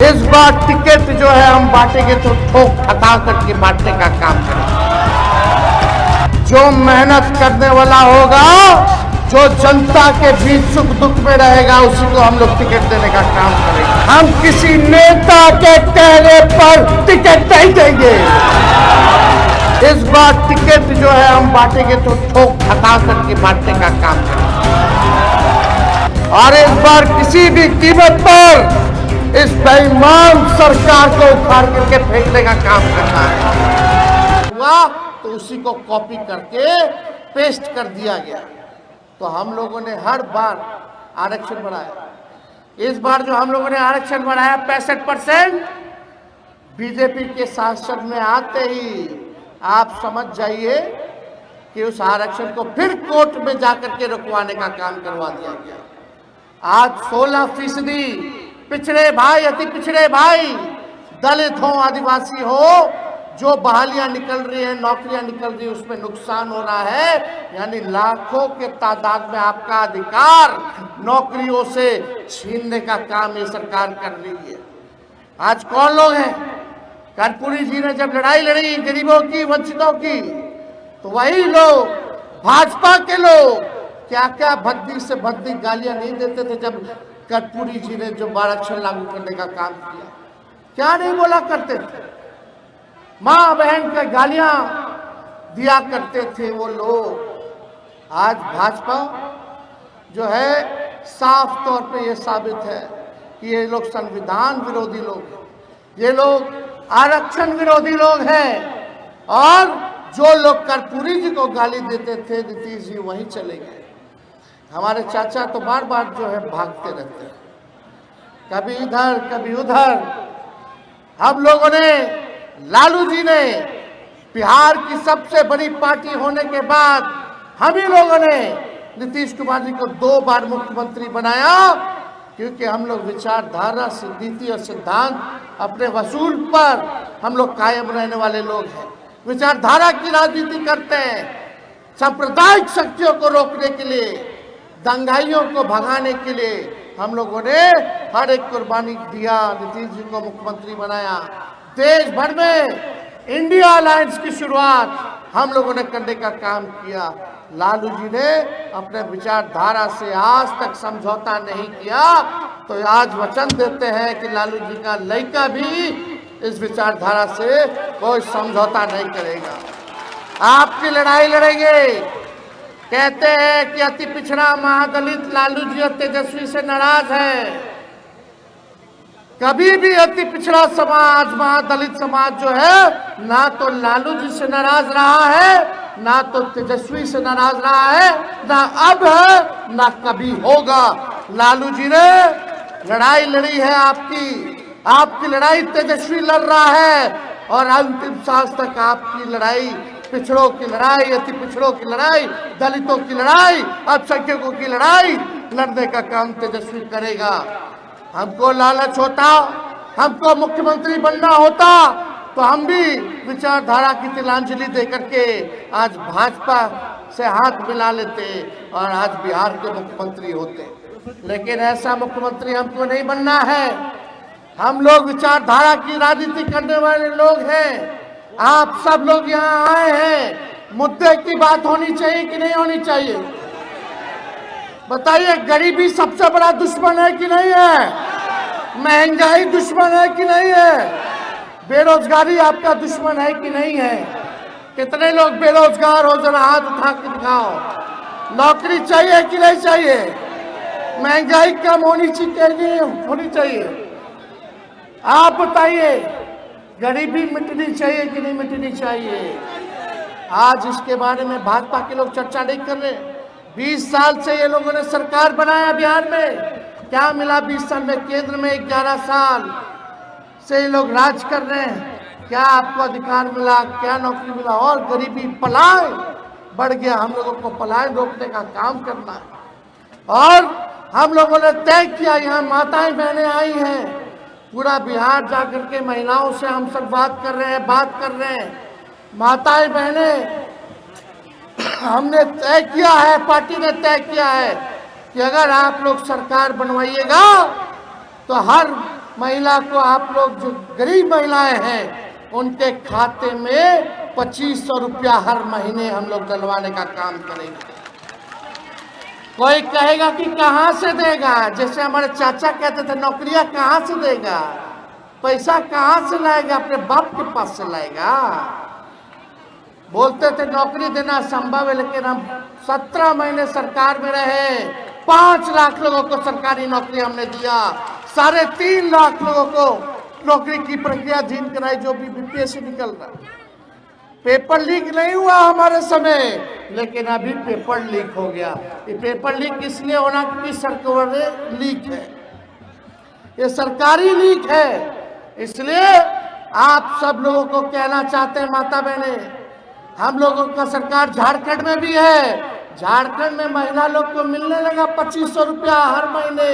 इस बार टिकट जो है हम बांटेंगे तो ठोक ठका करके बांटने का काम करेंगे। जो मेहनत करने वाला होगा, जो जनता के बीच सुख दुख में रहेगा, उसी को हम लोग टिकट देने का काम करेंगे। हम किसी नेता के कहने पर टिकट नहीं देंगे। इस बार टिकट जो है हम बांटेंगे तो ठोक ठका करके बांटने का काम करेंगे। और इस बार किसी भी कीमत पर इस बेईमान सरकार को उखाड़ करके फेंकने का काम करना है। हुआ तो उसी को कॉपी करके पेस्ट कर दिया गया। तो हम लोगों ने हर बार आरक्षण बढ़ाया। इस बार जो हम लोगों ने आरक्षण बढ़ाया 65%, बीजेपी के सांसद में आते ही आप समझ जाइए कि उस आरक्षण को फिर कोर्ट में जाकर के रुकवाने का काम करवा दिया गया। आज 16% पिछड़े भाई, अति पिछड़े भाई, दलित हो, आदिवासी हो, जो बहालियां निकल रही हैं, नौकरियां निकल रही है, उसमें नुकसान हो रहा है। यानी लाखों के तादाद में आपका अधिकार नौकरियों से छीनने का काम ये सरकार कर रही है। आज कौन लोग हैं? कर्पूरी जी ने जब लड़ाई लड़ी गरीबों की, वंचितों की, तो वही लोग, भाजपा के लोग, क्या क्या भद्दी से भद्दी गालियां नहीं देते थे जब कर्पूरी जी ने जो आरक्षण लागू करने का काम किया। क्या नहीं बोला करते थे? माँ बहन के गालियां दिया करते थे वो लोग। आज भाजपा जो है साफ तौर पे ये साबित है कि ये लोग संविधान विरोधी लोग हैं, ये लोग आरक्षण विरोधी लोग हैं। और जो लोग कर्पूरी जी को गाली देते थे, नीतीश जी वहीं चले गए। हमारे चाचा तो बार बार जो है भागते रहते हैं, कभी इधर कभी उधर। हम लोगों ने, लालू जी ने, बिहार की सबसे बड़ी पार्टी होने के बाद हम ही लोगों ने नीतीश कुमार जी को 2 बार मुख्यमंत्री बनाया, क्योंकि हम लोग विचारधारा, नीति और सिद्धांत अपने वसूल पर हम लोग कायम रहने वाले लोग हैं। विचारधारा की राजनीति करते हैं। सांप्रदायिक शक्तियों को रोकने के लिए, दंगाइयों को भगाने के लिए हम लोगों ने हर एक कुर्बानी दिया, नीतीश जी को मुख्यमंत्री बनाया। देश भर में इंडिया अलायंस की शुरुआत हम लोगों ने करने का काम किया। लालू जी ने अपने विचारधारा से आज तक समझौता नहीं किया, तो आज वचन देते हैं कि लालू जी का लड़का भी इस विचारधारा से कोई समझौता नहीं करेगा। आपकी लड़ाई लड़ेंगे। कहते हैं कि अति पिछड़ा महादलित लालू जी और तेजस्वी से नाराज है। कभी भी अति पिछड़ा समाज, महादलित समाज जो है, ना तो लालू जी से नाराज रहा है, ना तो तेजस्वी से नाराज रहा है, ना अब है, ना कभी होगा। लालू जी ने लड़ाई लड़ी है आपकी लड़ाई तेजस्वी लड़ रहा है, और अंतिम सांस तक आपकी लड़ाई, पिछड़ों की लड़ाई, अति पिछड़ों की लड़ाई, दलितों की लड़ाई, अल्पसंख्यकों की लड़ाई लड़ने का काम तेजस्वी करेगा। हमको लालच होता, हमको मुख्यमंत्री बनना होता, तो हम भी विचारधारा की तिलांजलि देकर के आज भाजपा से हाथ मिला लेते और आज बिहार के मुख्यमंत्री होते। लेकिन ऐसा मुख्यमंत्री हमको नहीं बनना है। हम लोग विचारधारा की राजनीति करने वाले लोग हैं। आप सब लोग यहाँ आए हैं, मुद्दे की बात होनी चाहिए कि नहीं होनी चाहिए? बताइए, गरीबी सबसे बड़ा दुश्मन है कि नहीं है? महंगाई दुश्मन है कि नहीं है? बेरोजगारी आपका दुश्मन है कि नहीं है? कितने लोग बेरोजगार हो, जरा हाथ उठा के दिखाओ। नौकरी चाहिए कि नहीं चाहिए? महंगाई कम होनी चाहिए नहीं होनी चाहिए? आप बताइए, गरीबी मिटनी चाहिए कि नहीं मिटनी चाहिए? आज इसके बारे में भाजपा के लोग चर्चा नहीं कर रहे। 20 साल से ये लोगों ने सरकार बनाया बिहार में, क्या मिला 20 साल में? केंद्र में 11 साल से ये लोग राज कर रहे हैं। क्या आपको अधिकार मिला? क्या नौकरी मिला? और गरीबी, पलायन बढ़ गया। हम लोगों को पलायन रोकने का काम करना है। और हम लोगों ने तय किया, यहाँ माताएं बहनें आई हैं, पूरा बिहार जाकर के महिलाओं से हम सब बात कर रहे हैं। माताएं बहनें, हमने तय किया है, पार्टी ने तय किया है कि अगर आप लोग सरकार बनवाइएगा तो हर महिला को आप लोग जो गरीब महिलाएं हैं उनके खाते में 2500 रुपया हर महीने हम लोग डलवाने का काम करेंगे। कोई कहेगा कि कहां से देगा, जैसे हमारे चाचा कहते थे नौकरियां कहां से देगा, पैसा कहां से लाएगा, अपने बाप के पास से लाएगा। बोलते थे नौकरी देना संभव है, लेकिन हम 17 महीने सरकार में रहे, 5 लाख लोगों को सरकारी नौकरी हमने दिया, 3.5 लाख लोगों को नौकरी की प्रक्रिया धीन कराई, जो भी बीपीएससी निकल रहा। पेपर लीक नहीं हुआ हमारे समय, लेकिन अभी पेपर लीक हो गया। ये पेपर लीक इसलिए होना क्योंकि सरकार लीक है, ये सरकारी लीक है। इसलिए आप सब लोगों को कहना चाहते हैं माता बहने, हम लोगों का सरकार झारखंड में भी है, झारखंड में महिला लोग को मिलने लगा 2500 रुपया हर महीने,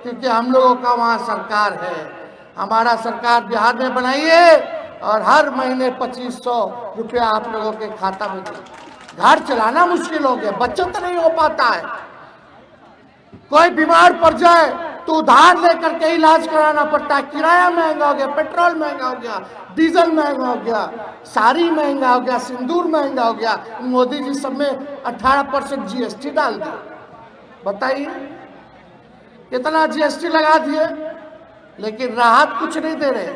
क्योंकि हम लोगों का वहाँ सरकार है। हमारा सरकार बिहार में बनाइए और हर महीने 2500 रुपया आप लोगों के खाता में दे। घर चलाना मुश्किल हो गया, बचत नहीं हो पाता है। कोई बीमार पड़ जाए तो उधार लेकर के इलाज कराना पड़ता है, किराया महंगा हो गया, पेट्रोल महंगा हो गया, डीजल महंगा हो गया, साड़ी महंगा हो गया, सिंदूर महंगा हो गया। मोदी जी सब में 18% जीएसटी डाल दिया। बताइए कितना जीएसटी लगा दिए, लेकिन राहत कुछ नहीं दे रहे,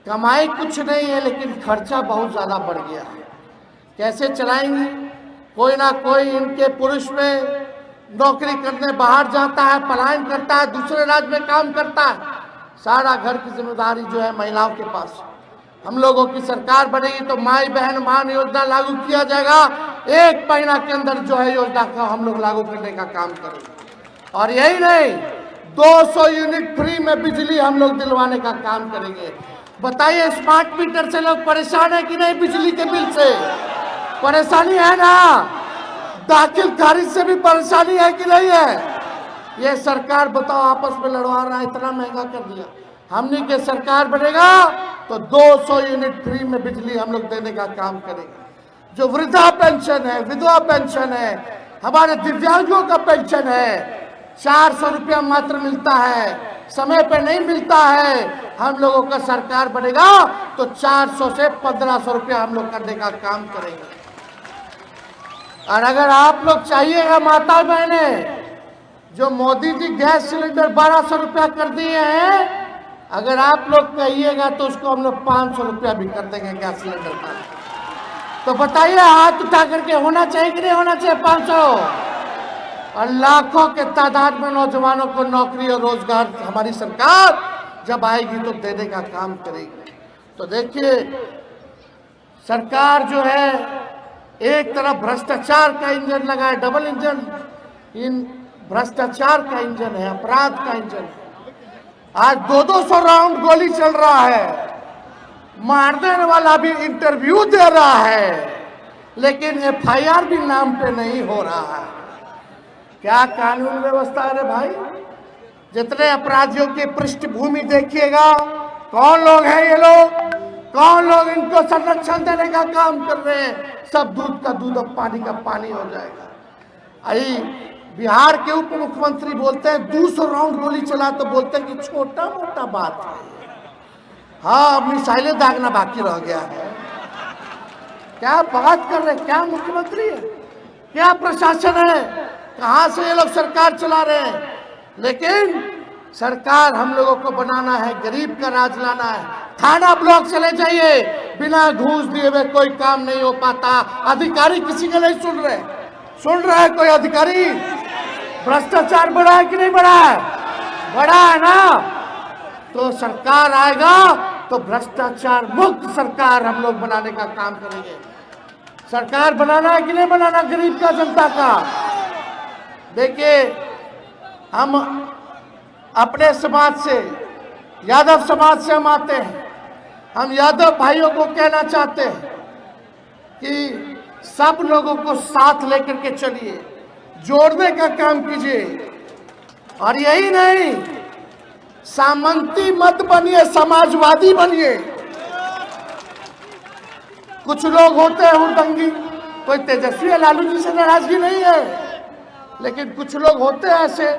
कमाई कुछ नहीं है, लेकिन खर्चा बहुत ज्यादा बढ़ गया है। कैसे चलाएंगे? कोई ना कोई इनके पुरुष में नौकरी करने बाहर जाता है, पलायन करता है, दूसरे राज्य में काम करता है। सारा घर की जिम्मेदारी जो है महिलाओं के पास। हम लोगों की सरकार बनेगी तो माई बहन मान योजना लागू किया जाएगा। 1 महीना के अंदर जो है योजना का हम लोग लागू करने का काम करेंगे। और यही नहीं, 200 यूनिट फ्री में बिजली हम लोग दिलवाने का काम करेंगे। बताइए स्मार्ट मीटर से लोग परेशान है कि नहीं? बिजली के बिल से परेशानी है ना? दाखिल खारिज से भी परेशानी है कि नहीं है? ये सरकार बताओ आपस में लड़वा रहा है, इतना महंगा कर दिया। हमने के सरकार बनेगा तो 200 यूनिट फ्री में बिजली हम लोग देने का काम करेंगे। जो वृद्धा पेंशन है, विधवा पेंशन है, हमारे दिव्यांगों का पेंशन है, 400 रुपया मात्र मिलता है, समय पे नहीं मिलता है। हम लोगों का सरकार बनेगा तो 400 से 1500 रुपया हम लोग करने का काम करेंगे। और अगर आप लोग चाहिएगा माता बहने, जो मोदी जी गैस सिलेंडर 1200 रुपया कर दिए हैं, अगर आप लोग कहिएगा तो उसको हम लोग 500 रुपया भी कर देंगे गैस सिलेंडर का। तो बताइए हाथ उठा करके होना चाहिए कि नहीं होना चाहिए 500? और लाखों के तादाद में नौजवानों को नौकरी और रोजगार हमारी सरकार जब आएगी तो देने का काम करेगी। तो देखिए सरकार जो है एक तरफ भ्रष्टाचार का इंजन लगाए, डबल इंजन, इन भ्रष्टाचार का इंजन है, अपराध का इंजन है। आज 200 राउंड गोली चल रहा है, मार देने वाला भी इंटरव्यू दे रहा है, लेकिन एफआईआर भी नाम पे नहीं हो रहा है। क्या कानून व्यवस्था है रे भाई? जितने अपराधियों की पृष्ठभूमि देखिएगा, कौन लोग हैं ये लोग, कौन लोग इनको संरक्षण देने का काम कर रहे हैं? सब दूध का दूध अब पानी का पानी हो जाएगा। आई बिहार के उप मुख्यमंत्री बोलते हैं 200 राउंड गोली चला तो बोलते हैं कि छोटा मोटा बात है। हाँ, अब मिसाइलें दागना बाकी रह गया है। क्या बात कर रहे हैं? क्या मुख्यमंत्री है, क्या प्रशासन है, कहां से ये लोग सरकार चला रहे हैं? लेकिन सरकार हम लोगों को बनाना है, गरीब का राज लाना है। थाना ब्लॉक चले जाइए, बिना घूस दिए हुए कोई काम नहीं हो पाता। अधिकारी किसी का नहीं सुन रहे, सुन रहा है कोई अधिकारी? भ्रष्टाचार बढ़ा है कि नहीं बढ़ा है? बढ़ा है ना? तो सरकार आएगा तो भ्रष्टाचार मुक्त सरकार हम लोग बनाने का काम करेंगे। सरकार बनाना है कि नहीं बनाना गरीब का, जनता का? देखिए हम अपने समाज से, यादव समाज से हम आते हैं। हम यादव भाइयों को कहना चाहते हैं कि सब लोगों को साथ लेकर के चलिए, जोड़ने का काम कीजिए। और यही नहीं, सामंती मत बनिए, समाजवादी बनिए। कुछ लोग होते हैं हुड़दंगी, कोई तेजस्वी या लालू जी से नाराजगी नहीं है, लेकिन कुछ लोग होते हैं ऐसे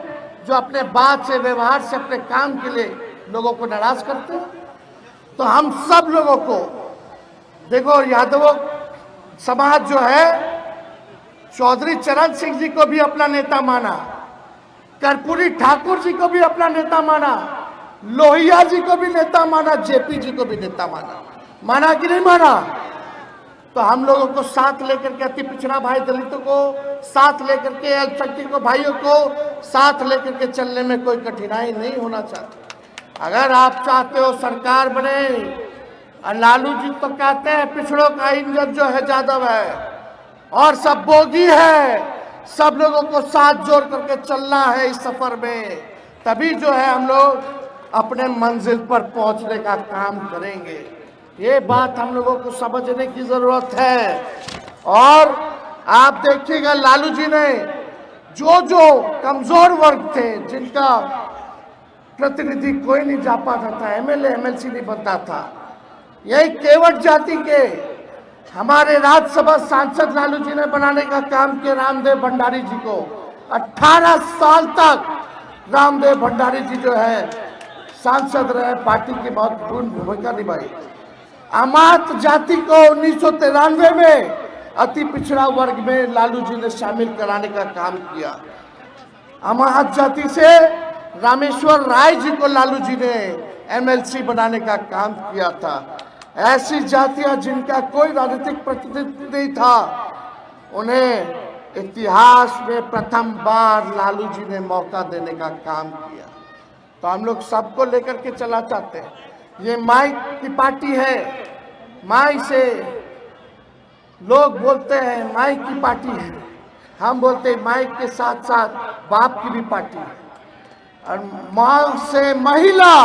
जो अपने बात से, व्यवहार से, अपने काम के लिए लोगों को नाराज करते हो। तो हम सब लोगों को देखो, यादव समाज जो है चौधरी चरण सिंह जी को भी अपना नेता माना, कर्पूरी ठाकुर जी को भी अपना नेता माना, लोहिया जी को भी नेता माना, जेपी जी को भी नेता माना कि नहीं माना? तो हम लोगों को साथ लेकर के, अति पिछड़ा भाई दलितों को साथ लेकर के, अल्पसंख्यक भाइयों को साथ लेकर के चलने में कोई कठिनाई नहीं होना चाहती। अगर आप चाहते हो सरकार बने, और लालू जी तो कहते हैं पिछड़ों का इंजन जो है यादव है और सब बोगी है, सब लोगों को साथ जोड़ करके चलना है इस सफर में, तभी जो है हम लोग अपने मंजिल पर पहुंचने का काम करेंगे। ये बात हम लोगों को समझने की जरूरत है। और आप देखिएगा लालू जी ने जो कमजोर वर्ग थे, जिनका प्रतिनिधि कोई नहीं जा पाता था, एमएलए एमएलसी नहीं बनता था, यही केवट जाति के हमारे राज्यसभा सांसद लालू जी ने बनाने का काम किया। रामदेव भंडारी जी को 18 साल तक रामदेव भंडारी जी जो है सांसद रहे, पार्टी की महत्वपूर्ण भूमिका निभाई। अमात जाति को 1993 में अति पिछड़ा वर्ग में लालू जी ने शामिल कराने का काम किया। अमात जाति से रामेश्वर राय जी को लालू जी ने एमएलसी बनाने का काम किया था। ऐसी जातियां जिनका कोई राजनीतिक प्रतिनिधित्व नहीं था, उन्हें इतिहास में प्रथम बार लालू जी ने मौका देने का काम किया। तो हम लोग सबको लेकर के चला चाहते हैं। ये माई की पार्टी है, माई से लोग बोलते हैं माई की पार्टी है, हम बोलते हैं माई के साथ साथ बाप की भी पार्टी है। और माँ से महिला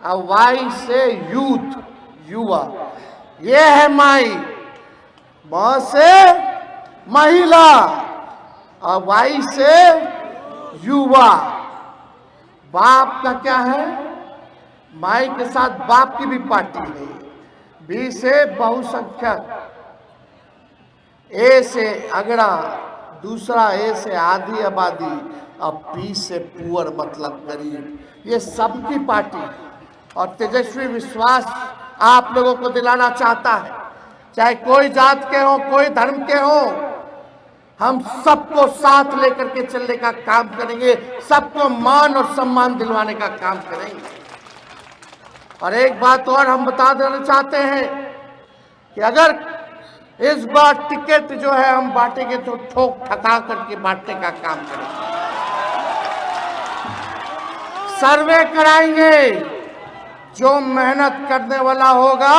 और वाई से यूथ, युवा, ये है माई। माँ से महिला और वाई से युवा। बाप का क्या है? माई के साथ बाप की भी पार्टी है। बी से बहुसंख्यक, ए से अगड़ा, दूसरा ए से आधी आबादी, और पी से पुअर मतलब गरीब, ये सबकी पार्टी। और तेजस्वी विश्वास आप लोगों को दिलाना चाहता है, चाहे कोई जात के हो, कोई धर्म के हो, हम सबको साथ लेकर के चलने का काम करेंगे, सबको मान और सम्मान दिलवाने का काम करेंगे। और एक बात और हम बता देना चाहते हैं कि अगर इस बार टिकट जो है हम बांटेंगे तो ठोक ठका करके बांटने का काम करेंगे। सर्वे कराएंगे, जो मेहनत करने वाला होगा,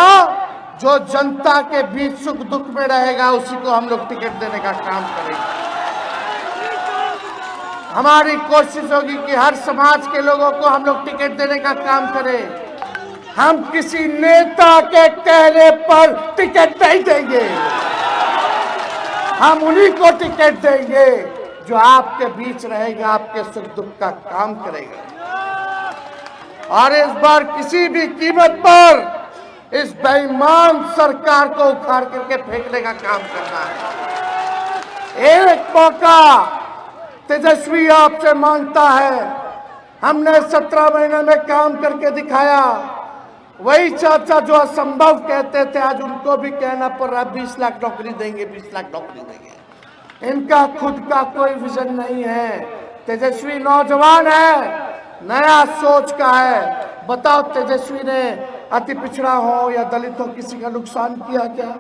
जो जनता के बीच सुख दुख में रहेगा, उसी को हम लोग टिकट देने का काम करेंगे। हमारी कोशिश होगी कि हर समाज के लोगों को हम लोग टिकट देने का काम करें। हम किसी नेता के कहने पर टिकट नहीं देंगे, हम उन्हीं को टिकट देंगे जो आपके बीच रहेगा, आपके सुख दुख का काम करेगा। और इस बार किसी भी कीमत पर इस बेईमान सरकार को उखाड़ करके फेंकने का काम करना है। एक मौका तेजस्वी आपसे मांगता है। हमने 17 महीने में काम करके दिखाया। वही चाचा जो असंभव कहते थे, आज उनको भी कहना पड़ रहा है 20 लाख नौकरी देंगे, 20 लाख नौकरी देंगे। इनका खुद का कोई विजन नहीं है। तेजस्वी नौजवान है, नया सोच का है। बताओ, तेजस्वी ने अति पिछड़ा हो या दलित हो, किसी का नुकसान किया क्या?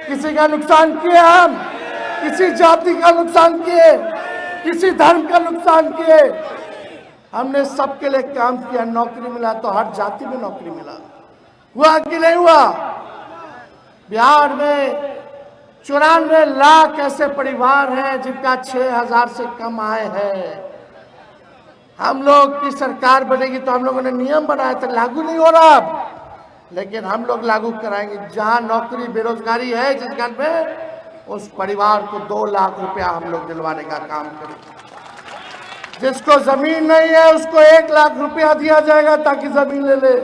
किसी का नुकसान किया? हम किसी जाति का नुकसान किए? किसी धर्म का नुकसान किए? हमने सबके लिए काम किया। नौकरी मिला तो हर जाति में नौकरी मिला। हुआ कि नहीं हुआ? बिहार में 94 लाख ऐसे परिवार हैं जिनका 6,000 से कम आय है। हम लोग की सरकार बनेगी तो हम लोगों ने नियम बनाया था, लागू नहीं हो रहा अब, लेकिन हम लोग लागू कराएंगे। जहां नौकरी बेरोजगारी है जिस घर में, उस परिवार को 2 लाख रुपया हम लोग दिलवाने का काम करेंगे। जिसको जमीन नहीं है उसको 1 लाख रुपया दिया जाएगा ताकि जमीन ले ले।